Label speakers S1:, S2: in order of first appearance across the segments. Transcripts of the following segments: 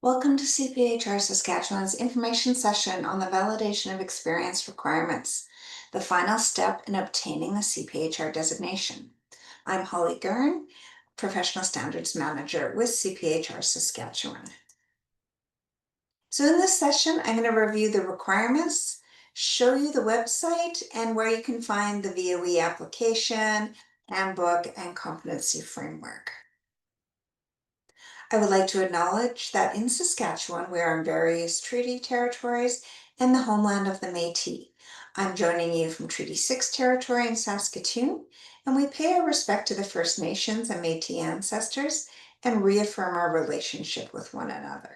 S1: Welcome to CPHR Saskatchewan's information session on the validation of experience requirements, the final step in obtaining the CPHR designation. I'm Holly Gurn, Professional Standards Manager with CPHR Saskatchewan. So in this session, I'm going to review the requirements, show you the website, and where you can find the VOE application, handbook, and competency framework. I would like to acknowledge that in Saskatchewan, we are in various treaty territories and the homeland of the Métis. I'm joining you from Treaty 6 territory in Saskatoon, and we pay our respect to the First Nations and Métis ancestors and reaffirm our relationship with one another.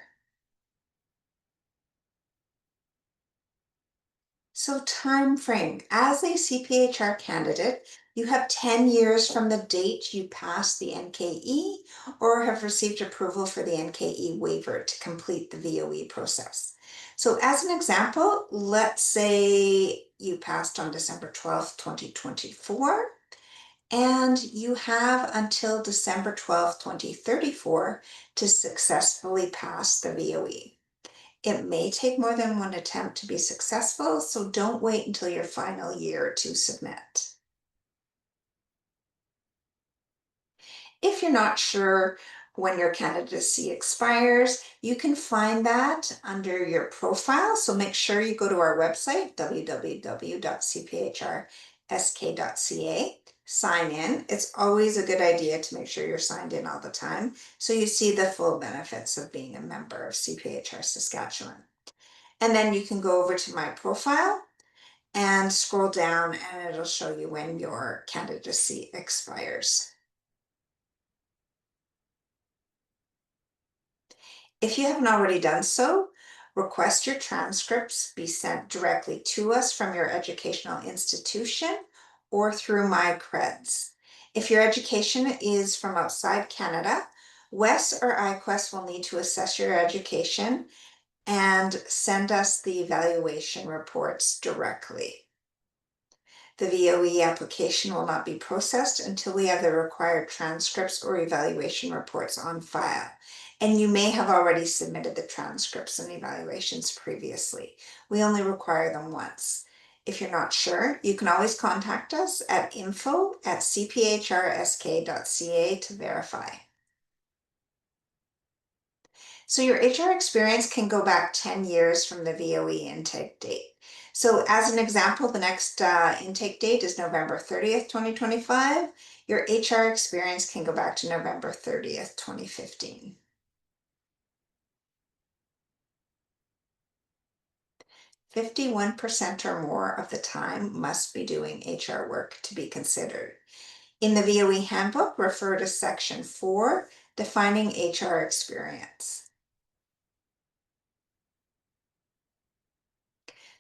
S1: So time frame, as a CPHR candidate, you have 10 years from the date you pass the NKE or have received approval for the NKE waiver to complete the VOE process. So as an example, let's say you passed on December 12th, 2024, and you have until December 12th, 2034 to successfully pass the VOE. It may take more than one attempt to be successful, so don't wait until your final year to submit. If you're not sure when your candidacy expires, you can find that under your profile. So make sure you go to our website, www.cphrsk.ca, sign in. It's always a good idea to make sure you're signed in all the time so you see the full benefits of being a member of CPHR Saskatchewan. And then you can go over to my profile and scroll down and it'll show you when your candidacy expires. If you haven't already done so, request your transcripts be sent directly to us from your educational institution or through MyCreds. If your education is from outside Canada, WES or iQuest will need to assess your education and send us the evaluation reports directly. The VOE application will not be processed until we have the required transcripts or evaluation reports on file. And you may have already submitted the transcripts and evaluations previously. We only require them once. If you're not sure, you can always contact us at info@cphrsk.ca to verify. So your HR experience can go back 10 years from the VOE intake date. So as an example, the next intake date is November 30th, 2025. Your HR experience can go back to November 30th, 2015. "51% or more of the time must be doing HR work to be considered." In the VOE handbook, refer to section 4, defining HR experience.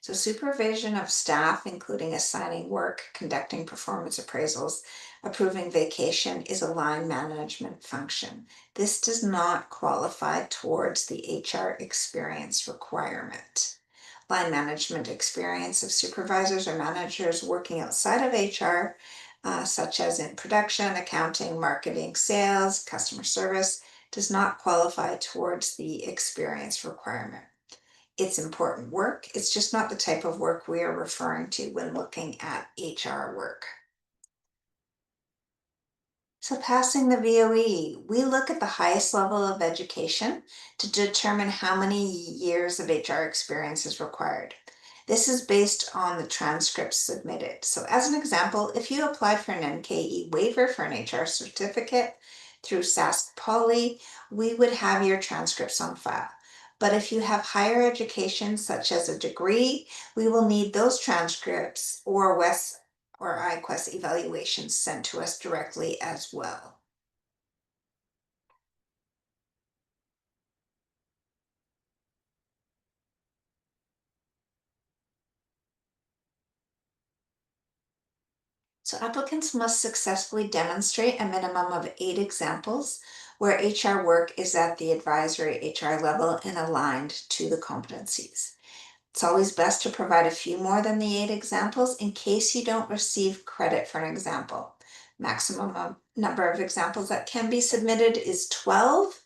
S1: So supervision of staff, including assigning work, conducting performance appraisals, approving vacation, is a line management function. This does not qualify towards the HR experience requirement. Line management experience of supervisors or managers working outside of HR, such as in production, accounting, marketing, sales, customer service, does not qualify towards the experience requirement. It's important work. It's just not the type of work we are referring to when looking at HR work. So passing the VOE, we look at the highest level of education to determine how many years of HR experience is required. This is based on the transcripts submitted. So as an example, if you applied for an NKE waiver for an HR certificate through Sask Poly, we would have your transcripts on file. But if you have higher education, such as a degree, we will need those transcripts or WES or iQuest evaluations sent to us directly as well. So applicants must successfully demonstrate a minimum of 8 examples where HR work is at the advisory HR level and aligned to the competencies. It's always best to provide a few more than the 8 examples in case you don't receive credit for an example. Maximum number of examples that can be submitted is 12,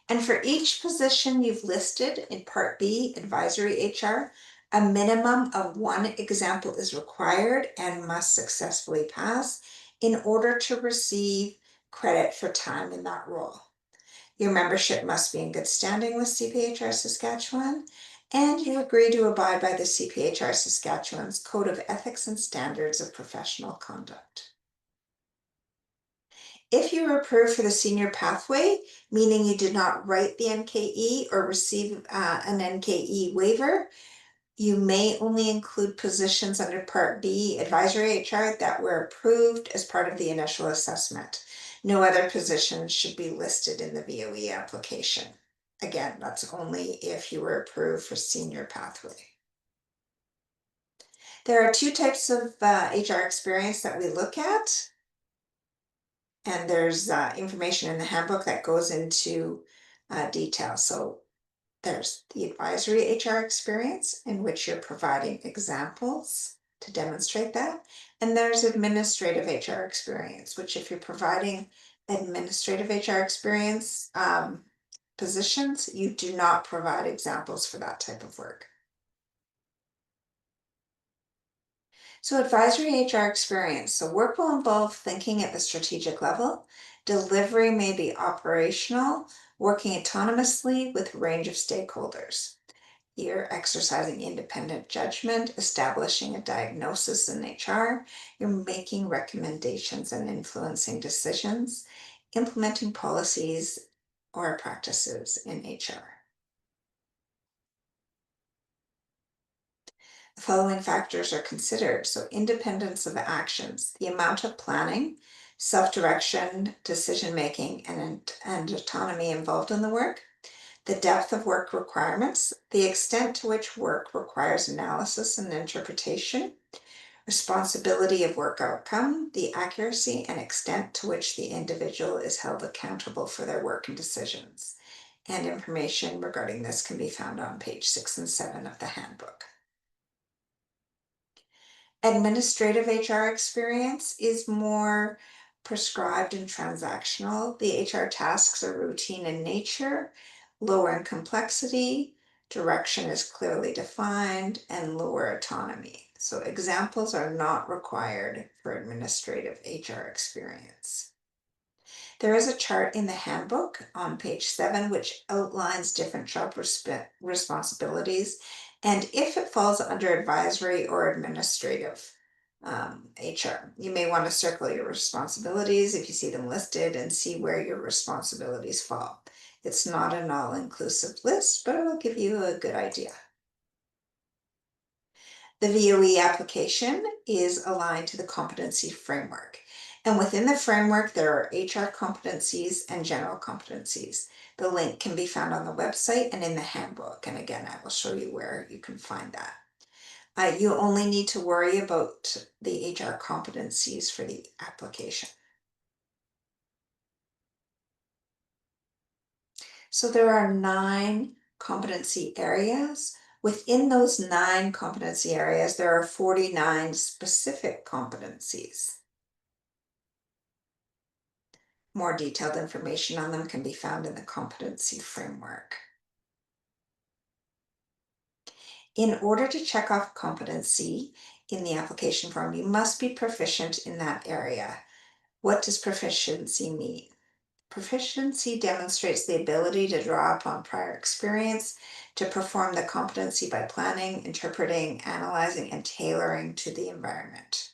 S1: And for each position you've listed in Part B, Advisory HR, a minimum of one example is required and must successfully pass in order to receive credit for time in that role. Your membership must be in good standing with CPHR Saskatchewan, and you agree to abide by the CPHR Saskatchewan's Code of Ethics and Standards of Professional Conduct. If you were approved for the senior pathway, meaning you did not write the NKE or receive an NKE waiver, you may only include positions under Part B Advisory HR that were approved as part of the initial assessment. No other positions should be listed in the VOE application. Again, that's only if you were approved for senior pathway. There are two types of HR experience that we look at. And there's information in the handbook that goes into detail. So there's the advisory HR experience in which you're providing examples to demonstrate that. And there's administrative HR experience, which if you're providing administrative HR experience positions, you do not provide examples for that type of work. So advisory HR experience. So work will involve thinking at the strategic level. Delivery may be operational, working autonomously with a range of stakeholders. You're exercising independent judgment, establishing a diagnosis in HR. You're making recommendations and influencing decisions, implementing policies or practices in HR. The following factors are considered. So independence of actions, the amount of planning, self-direction, decision-making, and autonomy involved in the work, the depth of work requirements, the extent to which work requires analysis and interpretation, responsibility of work outcome, the accuracy and extent to which the individual is held accountable for their work and decisions. And information regarding this can be found on page 6 and 7 of the handbook. Administrative HR experience is more prescribed and transactional. The HR tasks are routine in nature, lower in complexity, direction is clearly defined, and lower autonomy. So examples are not required for administrative HR experience. There is a chart in the handbook on page 7 which outlines different job responsibilities and if it falls under advisory or administrative HR. You may want to circle your responsibilities if you see them listed and see where your responsibilities fall. It's not an all-inclusive list, but it will give you a good idea. The VOE application is aligned to the competency framework. And within the framework, there are HR competencies and general competencies. The link can be found on the website and in the handbook. And again, I will show you where you can find that. You only need to worry about the HR competencies for the application. So there are 9 competency areas. Within those 9 competency areas, there are 49 specific competencies. More detailed information on them can be found in the competency framework. In order to check off competency in the application form, you must be proficient in that area. What does proficiency mean? Proficiency demonstrates the ability to draw upon prior experience to perform the competency by planning, interpreting, analyzing, and tailoring to the environment.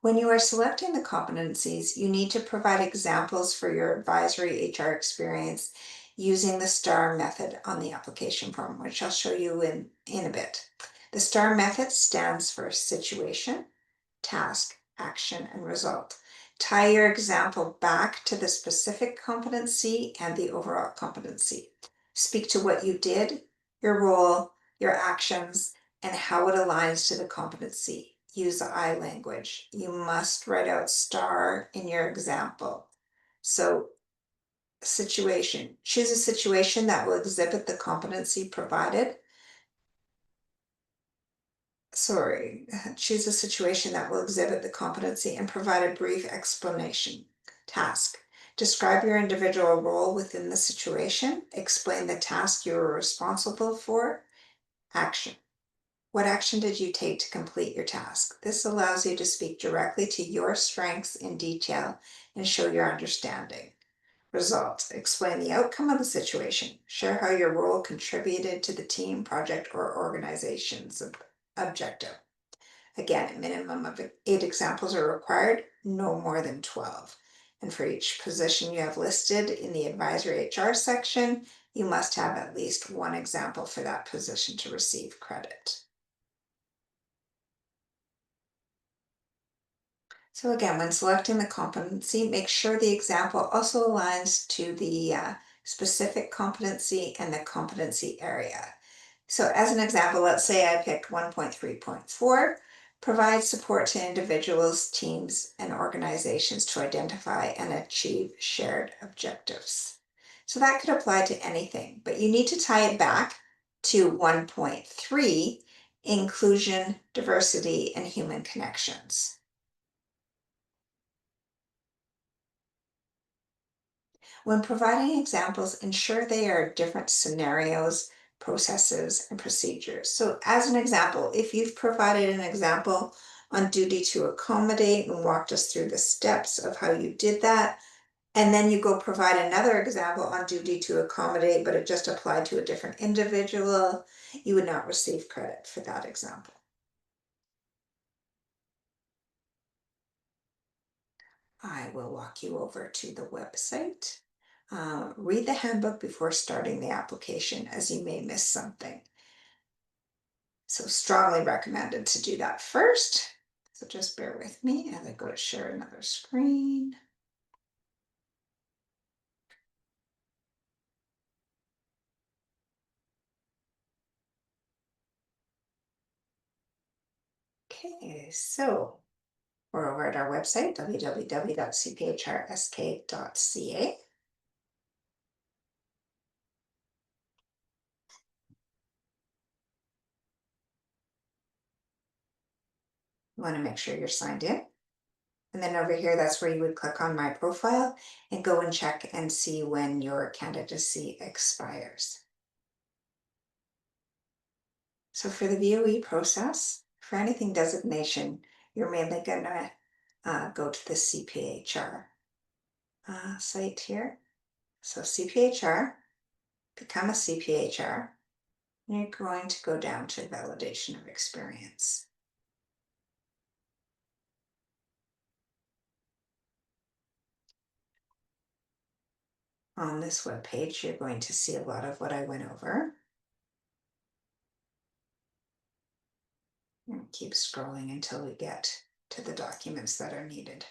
S1: When you are selecting the competencies, you need to provide examples for your advisory HR experience using the STAR method on the application form, which I'll show you in a bit. The STAR method stands for situation, task, action, and result. Tie your example back to the specific competency and the overall competency. Speak to what you did, your role, your actions, and how it aligns to the competency. Use the I language. You must write out STAR in your example. So, situation. Choose a situation that will exhibit the competency provided. Choose a situation that will exhibit the competency and provide a brief explanation. Task. Describe your individual role within the situation. Explain the task you were responsible for. Action. What action did you take to complete your task? This allows you to speak directly to your strengths in detail and show your understanding. Result. Explain the outcome of the situation. Share how your role contributed to the team, project, or organization's objective. Again, a minimum of 8 examples are required, no more than 12. And for each position you have listed in the advisory HR section, you must have at least 1 example for that position to receive credit. So again, when selecting the competency, make sure the example also aligns to the specific competency and the competency area. So as an example, let's say I picked 1.3.4, provide support to individuals, teams, and organizations to identify and achieve shared objectives. So that could apply to anything, but you need to tie it back to 1.3, inclusion, diversity, and human connections. When providing examples, ensure they are different scenarios, processes, and procedures. So as an example, if you've provided an example on duty to accommodate and walked us through the steps of how you did that, and then you go provide another example on duty to accommodate, but it just applied to a different individual, you would not receive credit for that example. I will walk you over to the website. Read the handbook before starting the application, as you may miss something. So strongly recommended to do that first. So just bear with me as I go to share another screen. Okay, so we're over at our website, www.cphrsk.ca. You want to make sure you're signed in. And then over here, that's where you would click on My Profile and go and check and see when your candidacy expires. So for the VOE process, for anything designation, you're mainly going to go to the CPHR site here. So CPHR, become a CPHR, and you're going to go down to validation of experience. On this web page, you're going to see a lot of what I went over. And keep scrolling until we get to the documents that are needed.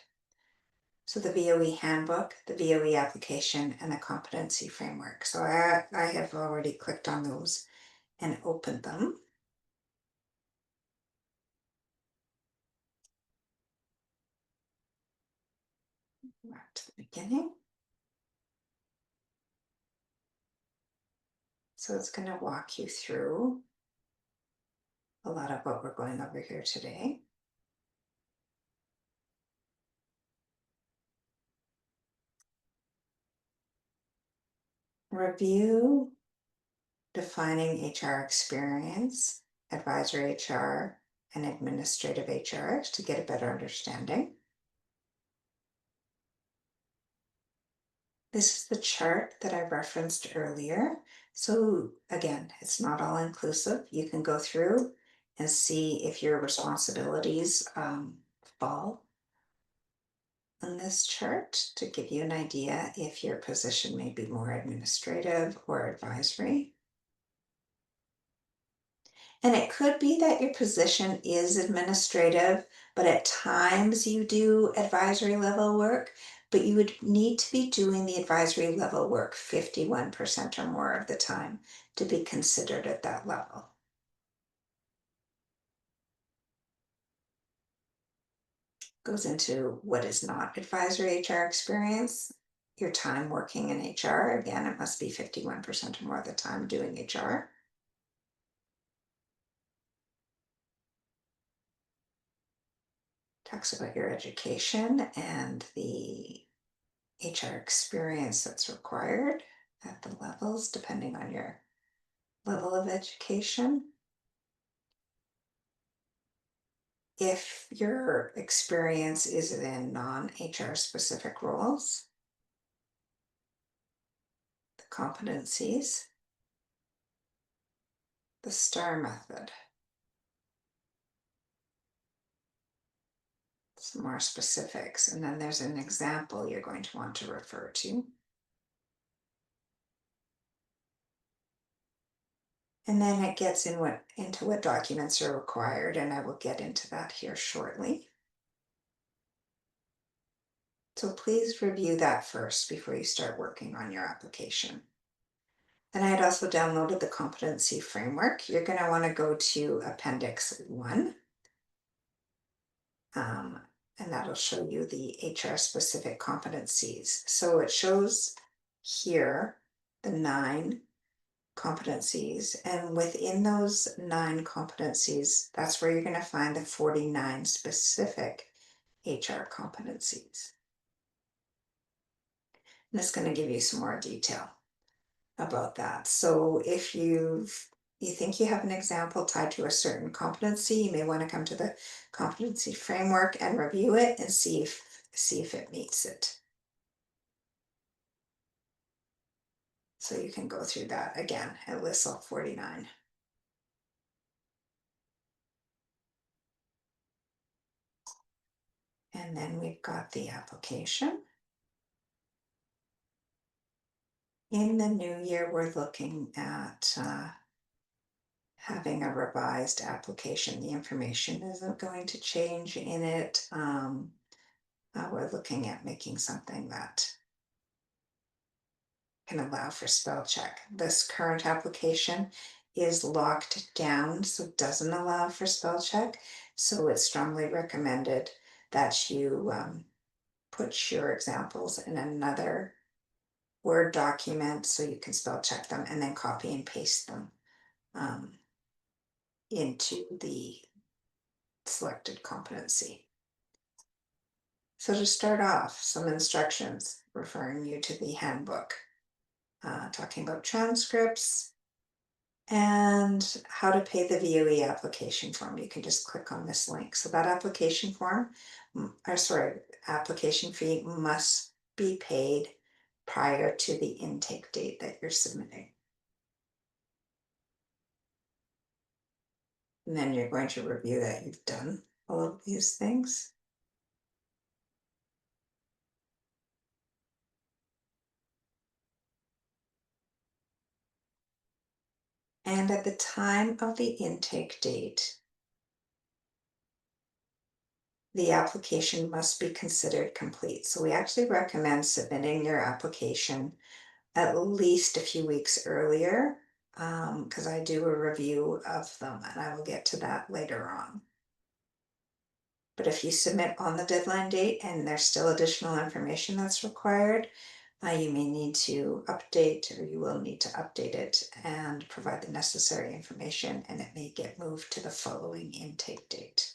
S1: So the VOE handbook, the VOE application, and the competency framework. So I have already clicked on those and opened them. Back to the beginning. So it's going to walk you through a lot of what we're going over here today. Review defining HR experience, advisory HR, and administrative HR to get a better understanding. This is the chart that I referenced earlier. So again, it's not all inclusive. You can go through and see if your responsibilities fall on this chart to give you an idea if your position may be more administrative or advisory. And it could be that your position is administrative, but at times you do advisory level work, but you would need to be doing the advisory level work 51% or more of the time to be considered at that level. Goes into what is not advisory HR experience. Your time working in HR, again, it must be 51% or more of the time doing HR. Talks about your education and the HR experience that's required at the levels, depending on your level of education. If your experience is in non-HR specific roles, the competencies, the STAR method, some more specifics, and then there's an example you're going to want to refer to. And then it gets into what documents are required, and I will get into that here shortly. So please review that first before you start working on your application. And I had also downloaded the competency framework. You're going to want to go to Appendix 1. And that'll show you the HR specific competencies. So it shows here the 9 competencies, and within those 9 competencies, that's where you're going to find the 49 specific HR competencies. And it's going to give you some more detail about that. So if you think you have an example tied to a certain competency, you may want to come to the competency framework and review it and see if it meets it. So you can go through that again. It lists all 49. And then we've got the application. In the new year, we're looking at having a revised application. The information isn't going to change in it. We're looking at making something that can allow for spell check. This current application is locked down, so it doesn't allow for spell check. So it's strongly recommended that you put your examples in another Word document so you can spell check them and then copy and paste them into the selected competency. So to start off, some instructions referring you to the handbook, talking about transcripts and how to pay the VOE application form. You can just click on this link. So that application form, application fee must be paid prior to the intake date that you're submitting. And then you're going to review that you've done all of these things. And at the time of the intake date, the application must be considered complete. So we actually recommend submitting your application at least a few weeks earlier, because I do a review of them and I will get to that later on. But if you submit on the deadline date and there's still additional information that's required, you may need to update, or you will need to update it and provide the necessary information, and it may get moved to the following intake date.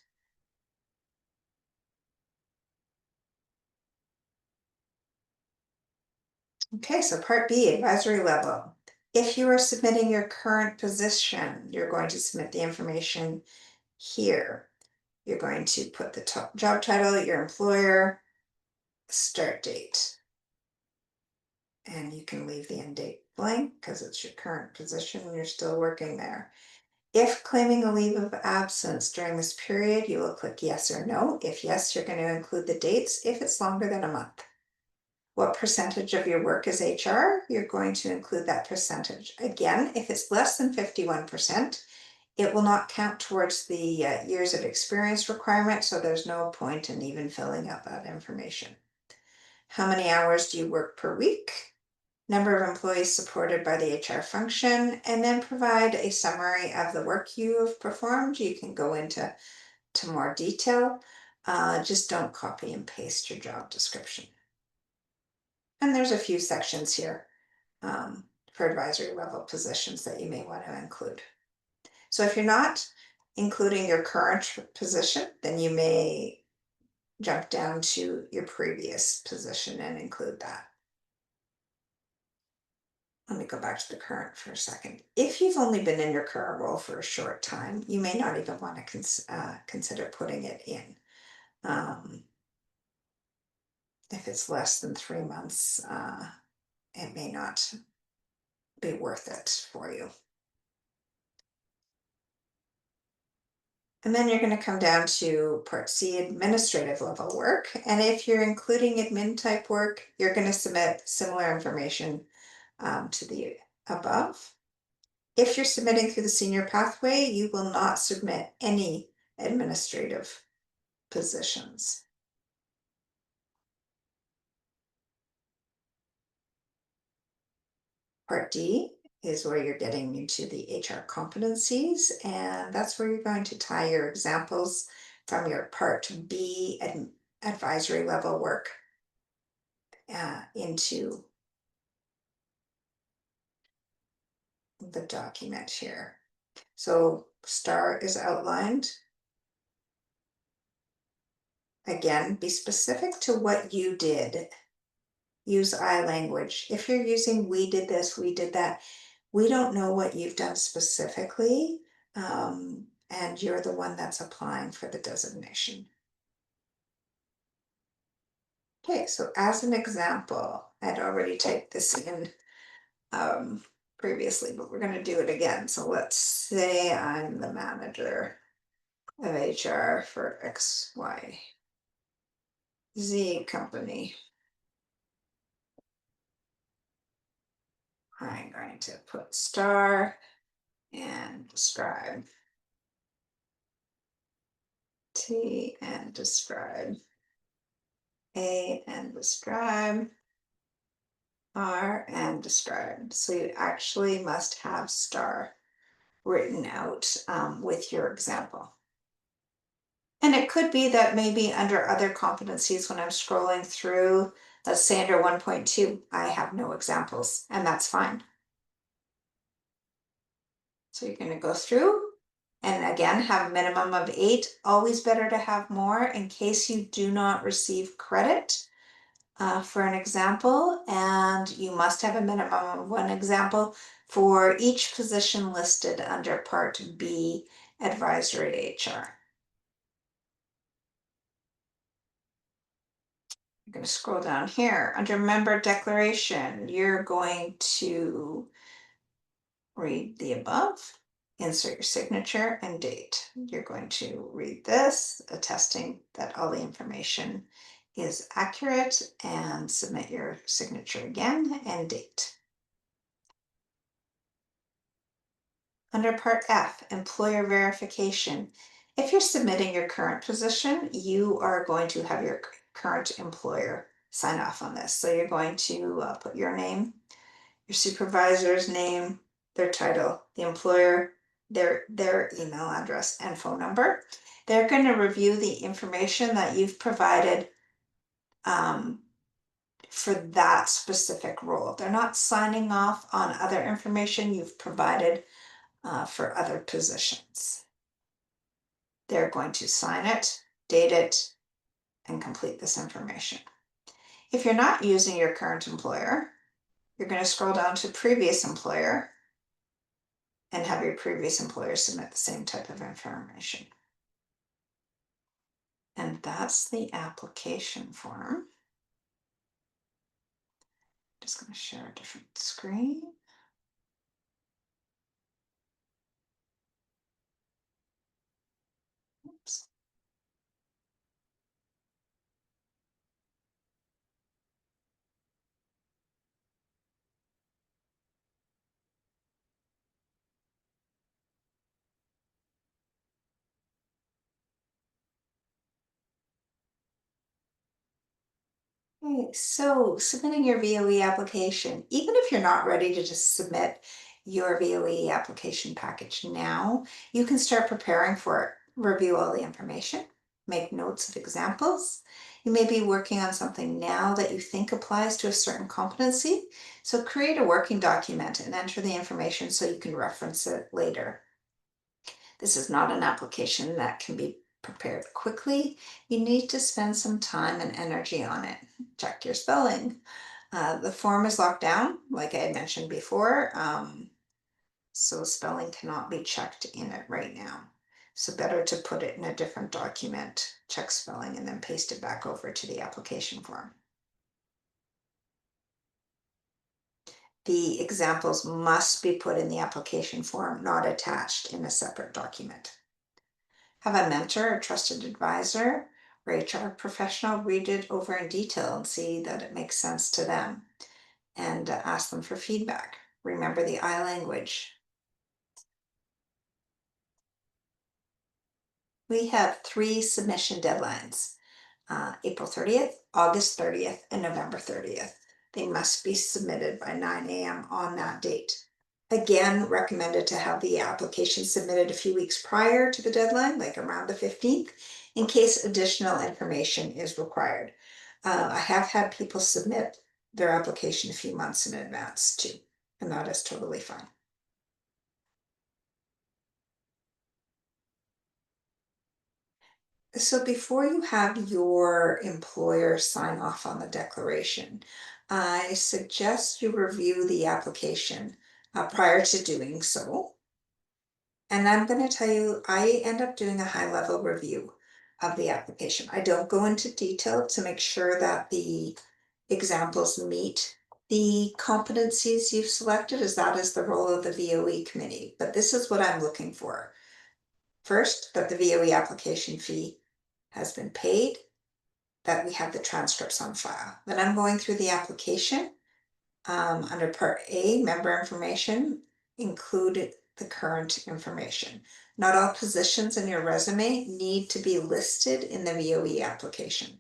S1: Okay, so Part B, advisory level. If you are submitting your current position, you're going to submit the information here. You're going to put the job title, your employer, start date. And you can leave the end date blank because it's your current position and you're still working there. If claiming a leave of absence during this period, you will click yes or no. If yes, you're going to include the dates if it's longer than a month. What percentage of your work is HR? You're going to include that percentage. Again, if it's less than 51%, it will not count towards the years of experience requirement, so there's no point in even filling out that information. How many hours do you work per week? Number of employees supported by the HR function, and then provide a summary of the work you have performed. You can go into more detail. Just don't copy and paste your job description. And there's a few sections here for advisory level positions that you may want to include. So if you're not including your current position, then you may jump down to your previous position and include that. Let me go back to the current for a second. If you've only been in your current role for a short time, you may not even want to consider putting it in. If it's less than 3 months, it may not be worth it for you. And then you're going to come down to Part C, administrative level work. And if you're including admin type work, you're going to submit similar information to the above. If you're submitting through the senior pathway, you will not submit any administrative positions. Part D is where you're getting into the HR competencies, and that's where you're going to tie your examples from your Part B advisory level work into the document here. So STAR is outlined. Again, be specific to what you did. Use I language. If you're using we did this, we did that, we don't know what you've done specifically, and you're the one that's applying for the designation. Okay, so as an example, I'd already typed this in previously, but we're going to do it again. So let's say I'm the manager of HR for XYZ company. I'm going to put star and describe, T and describe, A and describe, R and describe. So you actually must have star written out with your example. And it could be that maybe under other competencies, when I'm scrolling through, let's say under 1.2, I have no examples, and that's fine. So you're going to go through and again have a minimum of 8. Always better to have more in case you do not receive credit for an example, and you must have a minimum of 1 example for each position listed under Part B Advisory HR. I'm going to scroll down here. Under member declaration, you're going to read the above, insert your signature and date. You're going to read this, attesting that all the information is accurate, and submit your signature again and date. Under Part F, employer verification. If you're submitting your current position, you are going to have your current employer sign off on this. So you're going to put your name, your supervisor's name, their title, the employer, their email address and phone number. They're going to review the information that you've provided for that specific role. They're not signing off on other information you've provided for other positions. They're going to sign it, date it, and complete this information. If you're not using your current employer, you're going to scroll down to previous employer and have your previous employer submit the same type of information. And that's the application form. Just going to share a different screen. Oops. Okay, so submitting your VOE application, even if you're not ready to just submit your VOE application package now, you can start preparing for it. Review all the information, make notes of examples. You may be working on something now that you think applies to a certain competency. So create a working document and enter the information so you can reference it later. This is not an application that can be prepared quickly, you need to spend some time and energy on it. Check your spelling. The form is locked down, like I had mentioned before, so spelling cannot be checked in it right now. So better to put it in a different document, check spelling, and then paste it back over to the application form. The examples must be put in the application form, not attached in a separate document. Have a mentor or trusted advisor or HR professional read it over in detail and see that it makes sense to them, and ask them for feedback. Remember the I language. We have 3 submission deadlines, April 30th, August 30th, and November 30th. They must be submitted by 9 a.m. on that date. Again, recommended to have the application submitted a few weeks prior to the deadline, like around the 15th, in case additional information is required. I have had people submit their application a few months in advance too, and that is totally fine. So before you have your employer sign off on the declaration, I suggest you review the application prior to doing so. And I'm going to tell you, I end up doing a high level review of the application. I don't go into detail to make sure that the examples meet the competencies you've selected, as that is the role of the VOE committee. But this is what I'm looking for. First, that the VOE application fee has been paid, that we have the transcripts on file. Then I'm going through the application. Under Part A, member information, include the current information. Not all positions in your resume need to be listed in the VOE application.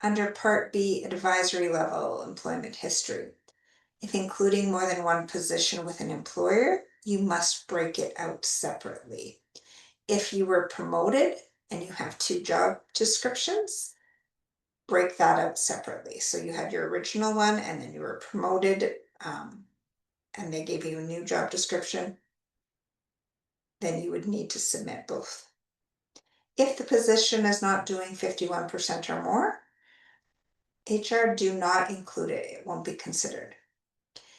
S1: Under Part B, advisory level employment history. If including more than one position with an employer, you must break it out separately. If you were promoted and you have 2 job descriptions, break that out separately. So you had your original one and then you were promoted, and they gave you a new job description, then you would need to submit both. If the position is not doing 51% or more, HR do not include it. It won't be considered.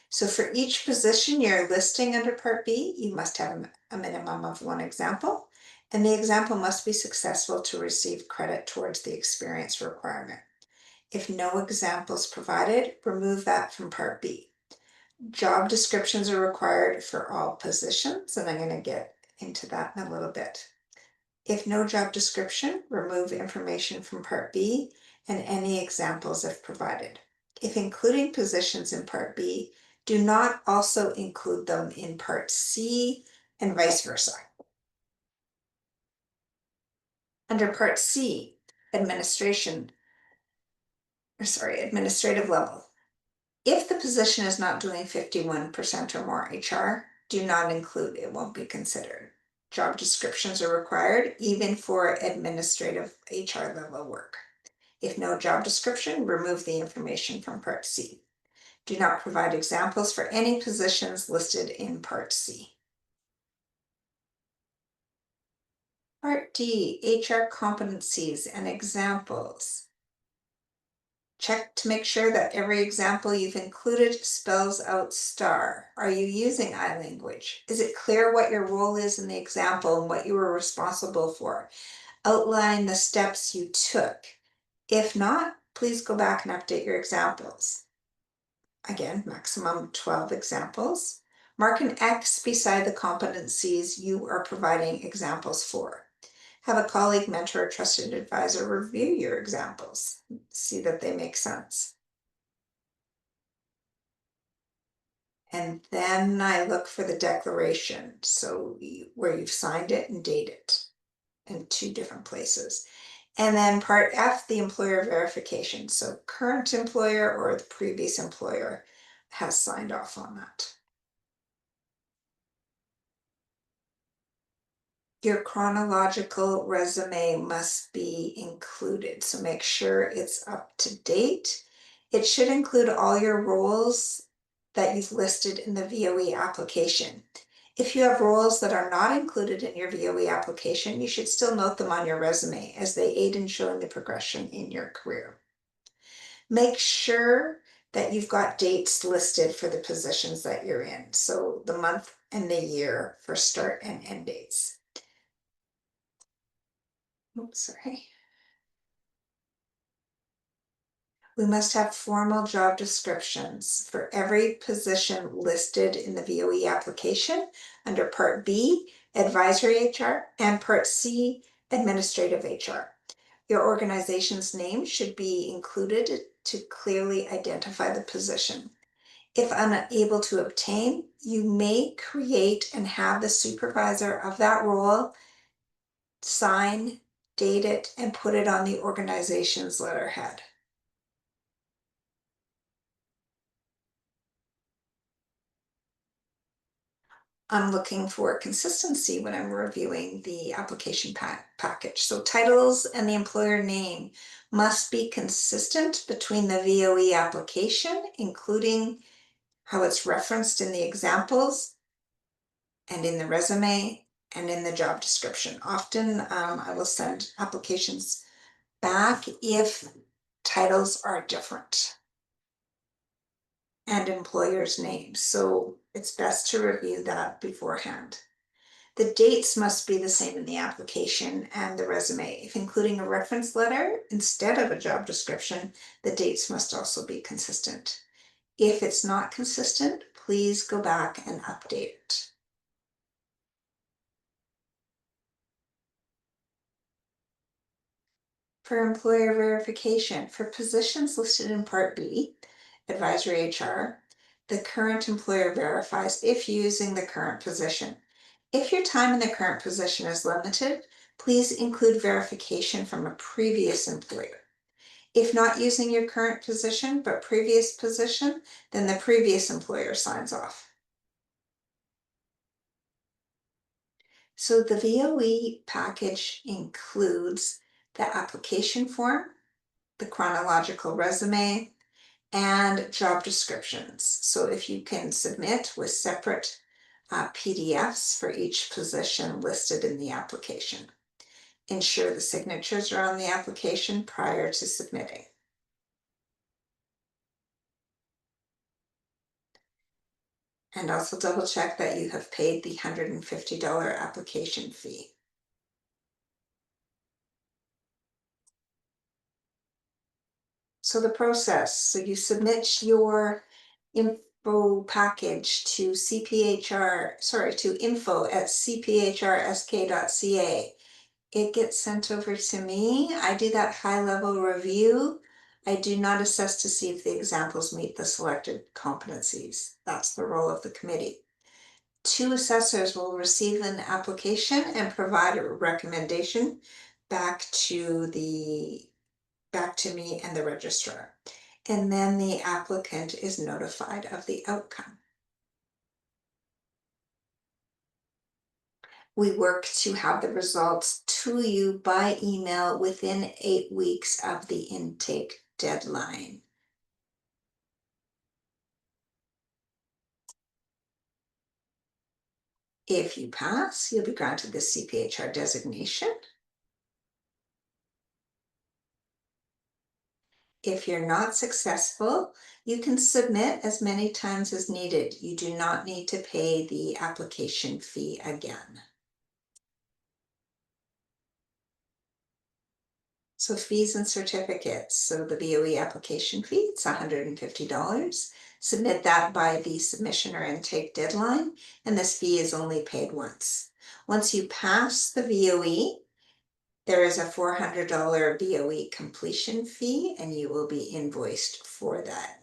S1: So for each position you're listing under Part B, you must have a minimum of 1 example, and the example must be successful to receive credit towards the experience requirement. If no examples provided, remove that from Part B. Job descriptions are required for all positions, and I'm going to get into that in a little bit. If no job description, remove information from Part B and any examples if provided. If including positions in Part B, do not also include them in Part C and vice versa. Under Part C, administrative level. If the position is not doing 51% or more HR, do not include, it won't be considered. Job descriptions are required even for administrative HR level work. If no job description, remove the information from Part C. Do not provide examples for any positions listed in Part C. Part D, HR competencies and examples. Check to make sure that every example you've included spells out STAR. Are you using I language? Is it clear what your role is in the example and what you were responsible for? Outline the steps you took. If not, please go back and update your examples. Again, maximum 12 examples. Mark an X beside the competencies you are providing examples for. Have a colleague, mentor, or trusted advisor review your examples. See that they make sense. And then I look for the declaration, so where you've signed it and date it in 2 different places. And then Part F, the employer verification. So current employer or the previous employer has signed off on that. Your chronological resume must be included, so make sure it's up to date. It should include all your roles that you've listed in the VOE application. If you have roles that are not included in your VOE application, you should still note them on your resume as they aid in showing the progression in your career. Make sure that you've got dates listed for the positions that you're in. So the month and the year for start and end dates. Oops, sorry. We must have formal job descriptions for every position listed in the VOE application under Part B, Advisory HR, and Part C, Administrative HR. Your organization's name should be included to clearly identify the position. If unable to obtain, you may create and have the supervisor of that role sign, date it, and put it on the organization's letterhead. I'm looking for consistency when I'm reviewing the application package. So titles and the employer name must be consistent between the VOE application, including how it's referenced in the examples and in the resume and in the job description. Often I will send applications back if titles are different and employers' names. So it's best to review that beforehand. The dates must be the same in the application and the resume. If including a reference letter instead of a job description, the dates must also be consistent. If it's not consistent, please go back and update it. For employer verification, for positions listed in Part B, Advisory HR, the current employer verifies if using the current position. If your time in the current position is limited, please include verification from a previous employer. If not using your current position, but previous position, then the previous employer signs off. So the VOE package includes the application form, the chronological resume, and job descriptions. So if you can submit with separate PDFs for each position listed in the application. Ensure the signatures are on the application prior to submitting. And also double check that you have paid the $150 application fee. So the process, so you submit your info package to info@cphrsk.ca. It gets sent over to me. I do that high-level review. I do not assess to see if the examples meet the selected competencies. That's the role of the committee. 2 assessors will receive an application and provide a recommendation back to me and the registrar. And then the applicant is notified of the outcome. We work to have the results to you by email within 8 weeks of the intake deadline. If you pass, you'll be granted the CPHR designation. If you're not successful, you can submit as many times as needed. You do not need to pay the application fee again. So fees and certificates. So the VOE application fee, it's $150. Submit that by the submission or intake deadline, and this fee is only paid once. Once you pass the VOE, there is a $400 VOE completion fee, and you will be invoiced for that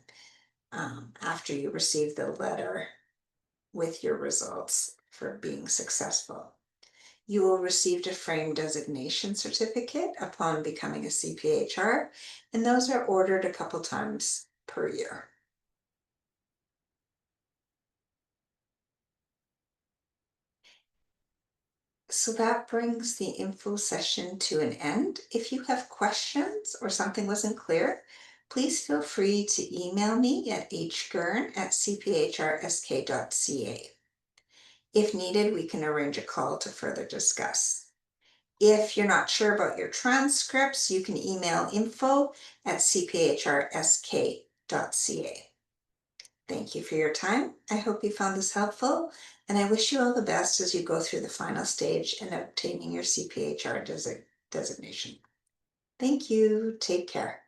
S1: after you receive the letter with your results for being successful. You will receive a frame designation certificate upon becoming a CPHR, and those are ordered a couple times per year. So that brings the info session to an end. If you have questions or something wasn't clear, please feel free to email me at hgurn@cphrsk.ca. If needed, we can arrange a call to further discuss. If you're not sure about your transcripts, you can email info@cphrsk.ca. Thank you for your time. I hope you found this helpful, and I wish you all the best as you go through the final stage in obtaining your CPHR designation. Thank you. Take care.